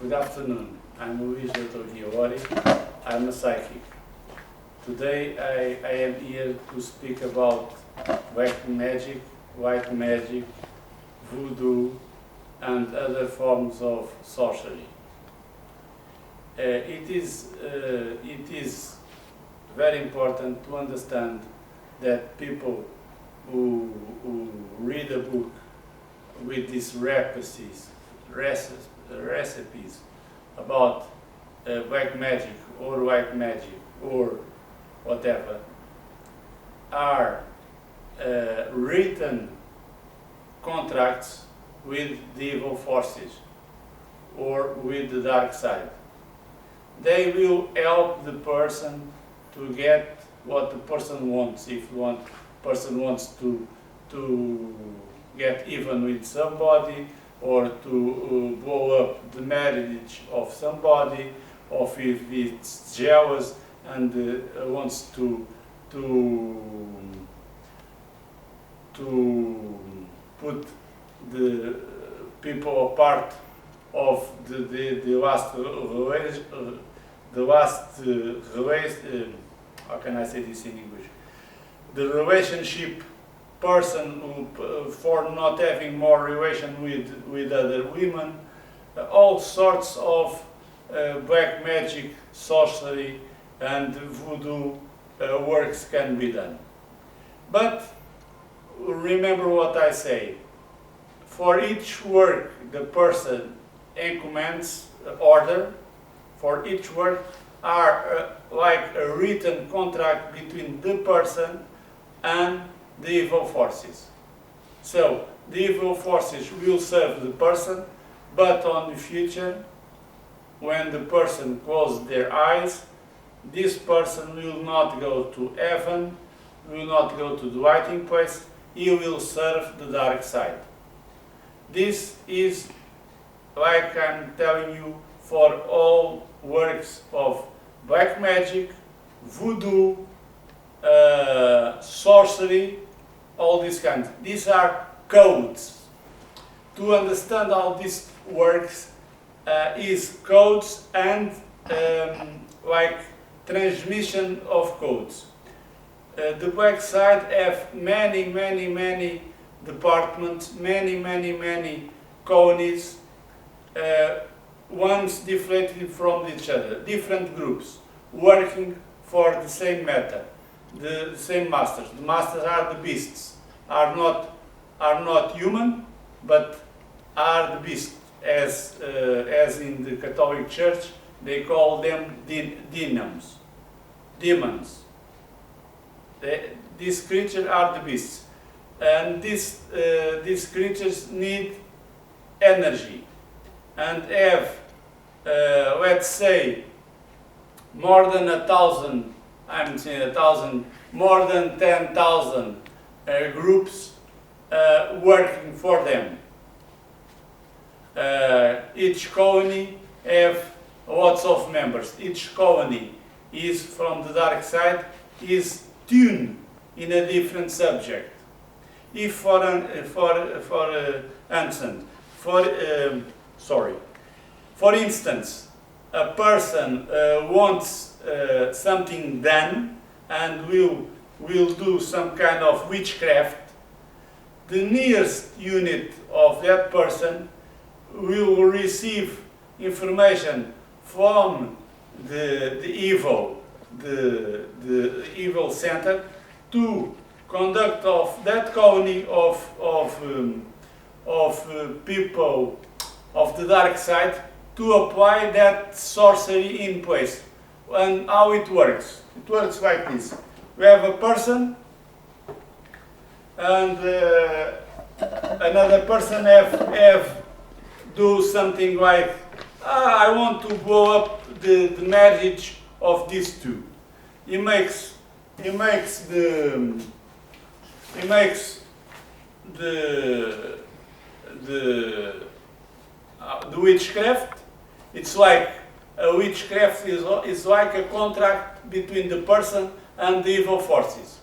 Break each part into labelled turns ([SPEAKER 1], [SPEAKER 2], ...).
[SPEAKER 1] Good afternoon. I'm Luís Doutor. I'm a psychic. Today I am here to speak about black magic, white magic, voodoo, and other forms of sorcery. It is very important to understand that people who read a book with these recipes about black magic or white magic or whatever are written contracts with the evil forces or with the dark side. They will help the person to get what the person wants. If the person wants to get even with somebody, or to blow up the marriage of somebody, or if it's jealous and wants to put the people apart of the last how can I say this in English? The relationship person who, for not having more relation with other women, all sorts of black magic, sorcery and voodoo works can be done. But remember what I say, for each work the person commends order, for each work are like a written contract between the person and the evil forces. So the evil forces will serve the person, but on the future, when the person closes their eyes, this person will not go to heaven, will not go to the waiting place, he will serve the dark side. This is, like I'm telling you, for all works of black magic, voodoo, sorcery, all these kinds. These are codes. To understand how this works is codes and like transmission of codes. The black side have many departments, many colonies, ones different from each other, different groups working for the same method. The same masters. The masters are the beasts, are not human, but are the beasts. As in the Catholic Church, they call them demons. These creatures are the beasts, and these creatures need energy and have, let's say, more than 1,000. I'm saying 1,000, more than 10,000 groups working for them. Each colony have lots of members. Each colony is from the dark side, is tuned in a different subject. If for instance, a person wants something done and will do some kind of witchcraft, the nearest unit of that person will receive information from the evil center to conduct of that colony of people of the dark side to apply that sorcery in place. And how it works? It works like this. We have a person and another person have do something like, I want to blow up the marriage of these two. He makes the witchcraft. It's like a witchcraft is like a contract between the person and the evil forces.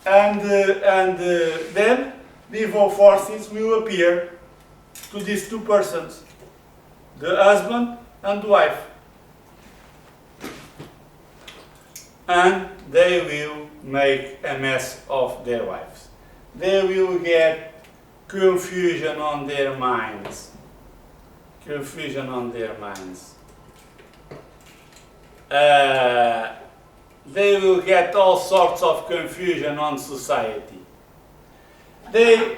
[SPEAKER 1] And then the evil forces will appear to these two persons. the husband and wife. And they will make a mess of their wives. They will get confusion on their minds. Confusion on their minds. They will get all sorts of confusion on society. They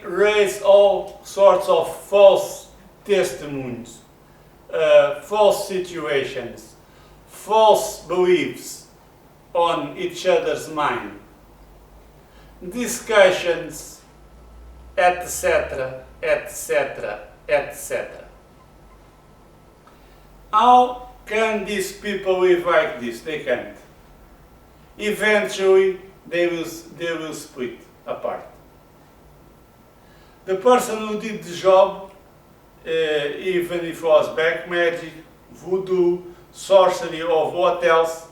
[SPEAKER 1] raise all sorts of false testimonies, false situations, false beliefs on each other's mind, discussions, etc., etc., etc. How can these people live like this? They can't. Eventually, they will split apart. The person who did the job, even if it was black magic, voodoo, sorcery, or what else,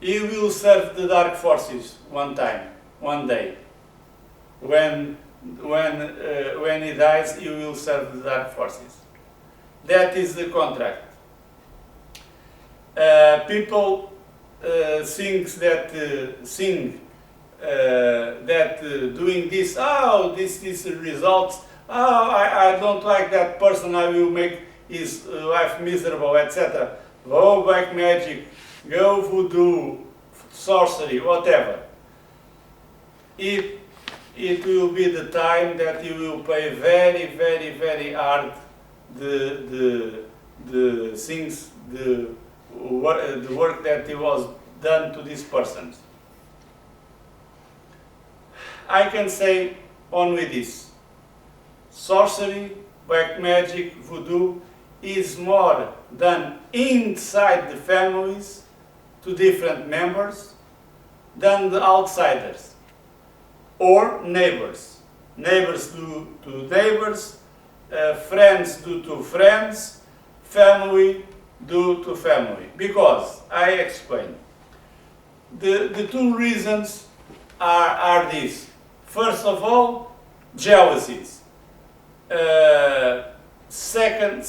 [SPEAKER 1] he will serve the dark forces one day. When he dies, he will serve the dark forces. That is the contract. People think that doing this, this results. I don't like that person. I will make his life miserable, etc. Go black magic, go voodoo, sorcery, whatever. It will be the time that you will pay very, very, very hard the things, the work that was done to these persons. I can say only this: sorcery, black magic, voodoo is more done inside the families to different members than the outsiders or neighbors. Neighbors do to neighbors, friends do to friends, family do to family. Because, I explain, the two reasons are these. First of all, jealousies. Second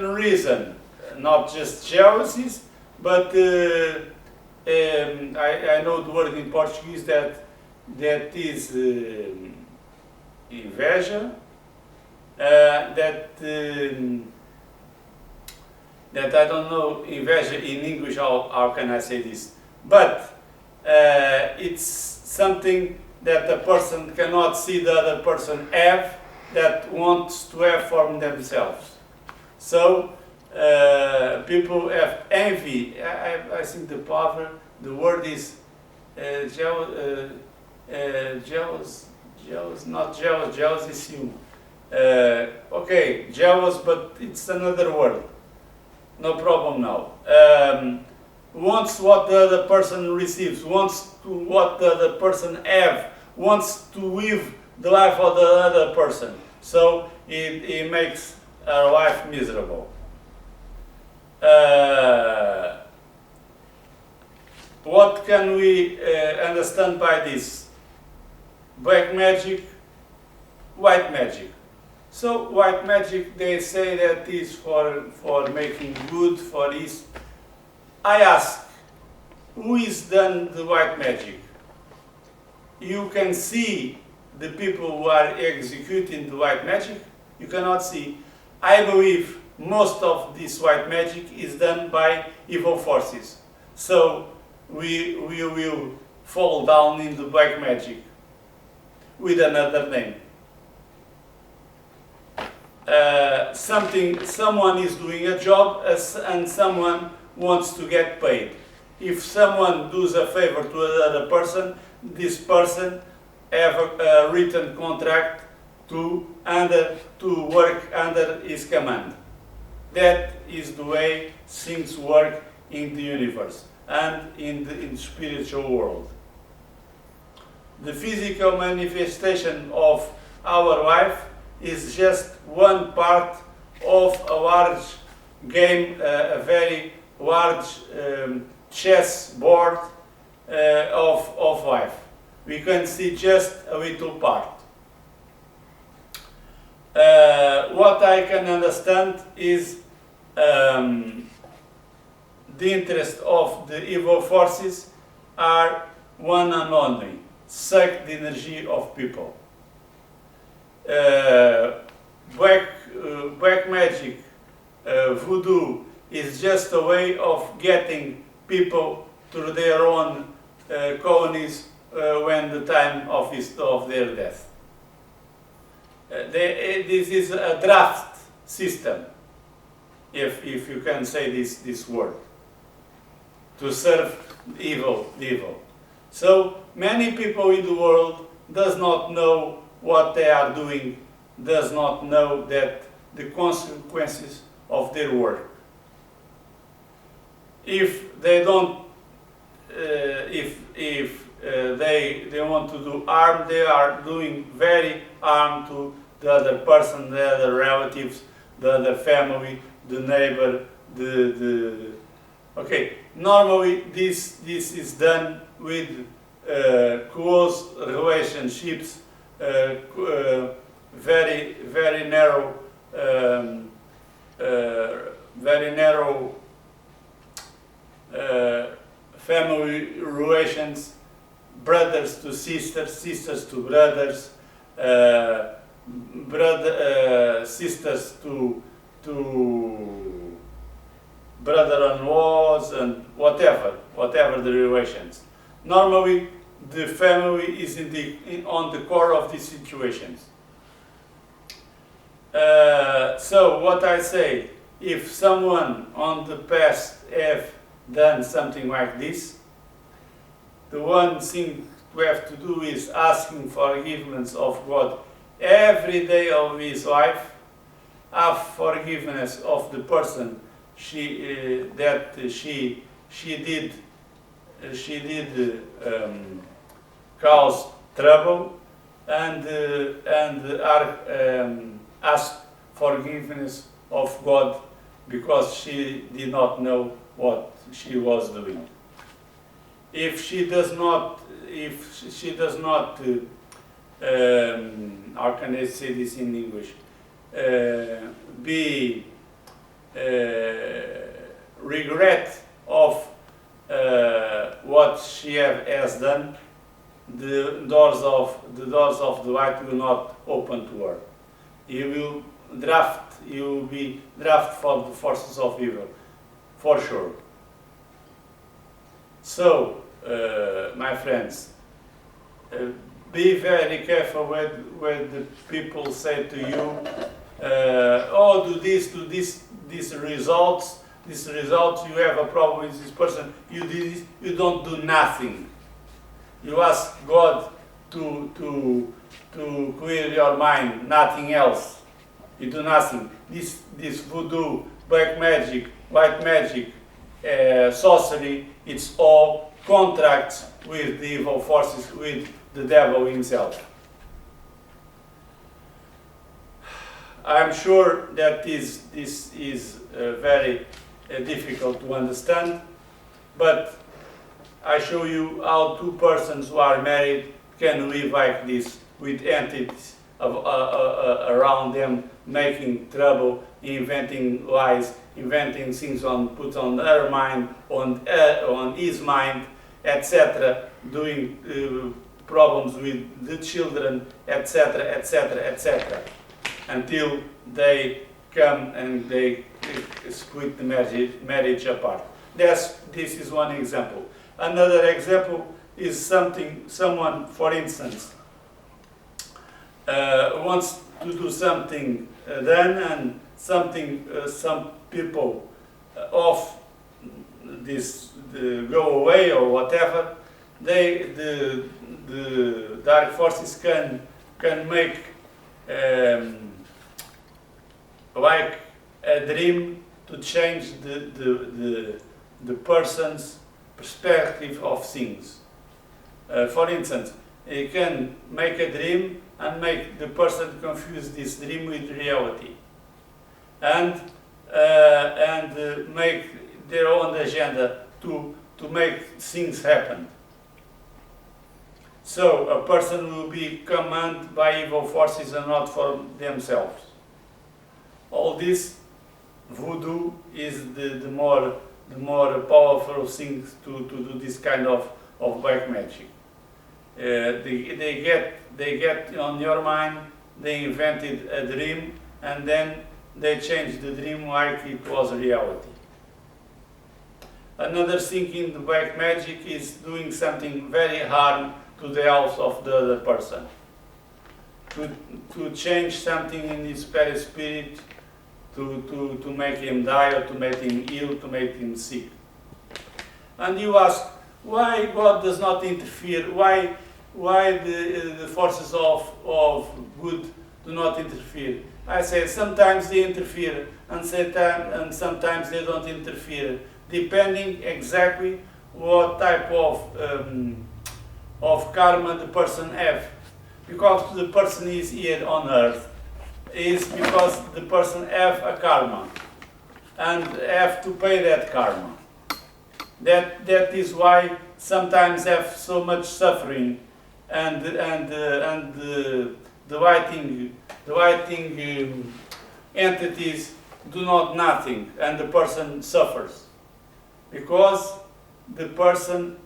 [SPEAKER 1] reason, not just jealousies, but I know the word in Portuguese that is inveja, that I don't know inveja in English, how can I say this, but it's something that a person cannot see the other person have, that wants to have for themselves. So people have envy. I think the word is jealous, not jealous, jealous is human. Okay, jealous, but it's another word. No problem now. Wants what the other person receives, wants to what the other person have, wants to live the life of the other person. So it makes our life miserable. What can we understand by this? Black magic, white magic. So white magic, they say that is for making good, for this. I ask, who is done the white magic? You can see the people who are executing the white magic. You cannot see. I believe most of this white magic is done by evil forces. So we will fall down in the black magic with another name. Someone is doing a job and someone wants to get paid. If someone does a favor to another person, this person have a written contract to work under his command. That is the way things work in the universe and in the spiritual world. The physical manifestation of our life is just one part of a large game, a very large chess board of life. we can see just a little part. What I can understand is the interest of the evil forces are one and only: suck the energy of people. Black magic, voodoo, is just a way of getting people to their own colonies when the time of their death. This is a draft system, if you can say this word, to serve the evil. So many people in the world does not know what they are doing, does not know that the consequences of their work. If they don't, if they want to do harm, they are doing very harm to the other person, the other relatives, the other family, the neighbor, okay. Normally this is done with close relationships, very narrow family relations, brothers to sisters, sisters to brothers, sisters to brother-in-laws, and whatever the relations. Normally, the family is on the core of these situations. So what I say, if someone on the past have done something like this, the one thing we have to do is asking forgiveness of God every day of his life, have forgiveness of the person she did cause trouble, and ask forgiveness of God because she did not know what she was doing. If she does not, how can I say this in English? Be regret of what she has done, the doors of the light will not open to her. You will be draft for the forces of evil, for sure. So, my friends, be very careful when the people say to you, oh, do this, these results, you have a problem with this person, you did this, you don't do nothing. You ask God to clear your mind, nothing else. You do nothing. This voodoo, black magic, white magic, sorcery, it's all contracts with the evil forces, with the devil himself. I'm sure that this is very difficult to understand, but I show you how two persons who are married can live like this, with entities around them, making trouble, inventing lies, inventing things put on her mind, on his mind, etc., doing problems with the children, etc., etc., etc., until they come and they split the marriage apart. This is one example. Another example is someone, for instance, wants to do something done, and some people of this go away or whatever. The dark forces can make like a dream to change the person's perspective of things. For instance, you can make a dream and make the person confuse this dream with reality, and make their own agenda to make things happen. So a person will be commanded by evil forces and not for themselves. All this voodoo is the more powerful things to do this kind of black magic. They get on your mind, they invented a dream, and then they changed the dream like it was reality. Another thing in the black magic is doing something very harm to the health of the other person. To change something in his perispirit, to make him die, or to make him ill, to make him sick. And you ask, why God does not interfere? Why the forces of good do not interfere? I say sometimes they interfere, and sometimes they don't interfere, depending exactly what type of karma the person have. Because the person is here on earth, is because the person have a karma and have to pay that karma. That is why sometimes have so much suffering, and the writing entities do not nothing, and the person suffers because the person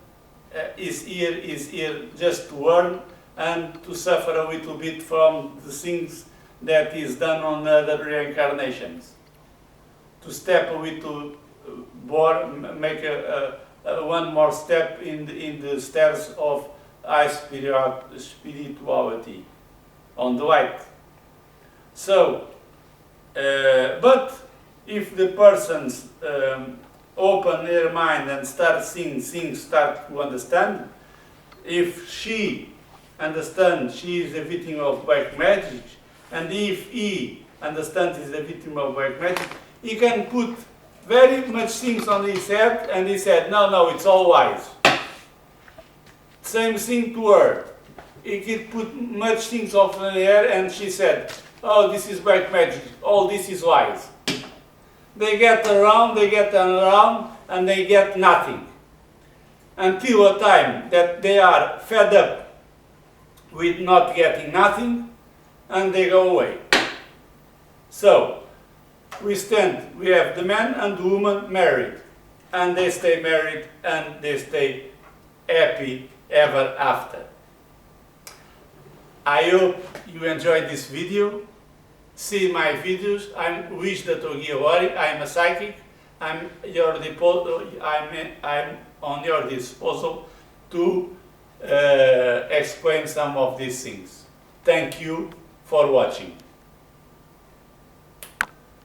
[SPEAKER 1] is here just to learn and to suffer a little bit from the things that is done on other reincarnations. To step a little more, make one more step in the stairs of high spirituality on the light. So, but if the persons open their mind and start seeing things, start to understand, if she understands she is a victim of black magic, and if he understands he is a victim of black magic, he can put very much things on his head, and he said, no, it's all lies. Same thing to her. He could put much things off her hair, and she said, oh, this is black magic, all this is lies. They get around, and they get nothing. Until a time that they are fed up with not getting nothing, and they go away. So, we have the man and the woman married, and they stay married, and they stay happy ever after. I hope you enjoyed this video. See my videos. I'm Luís da Toguiori. I'm a psychic. I'm on your disposal to explain some of these things. Thank you for watching.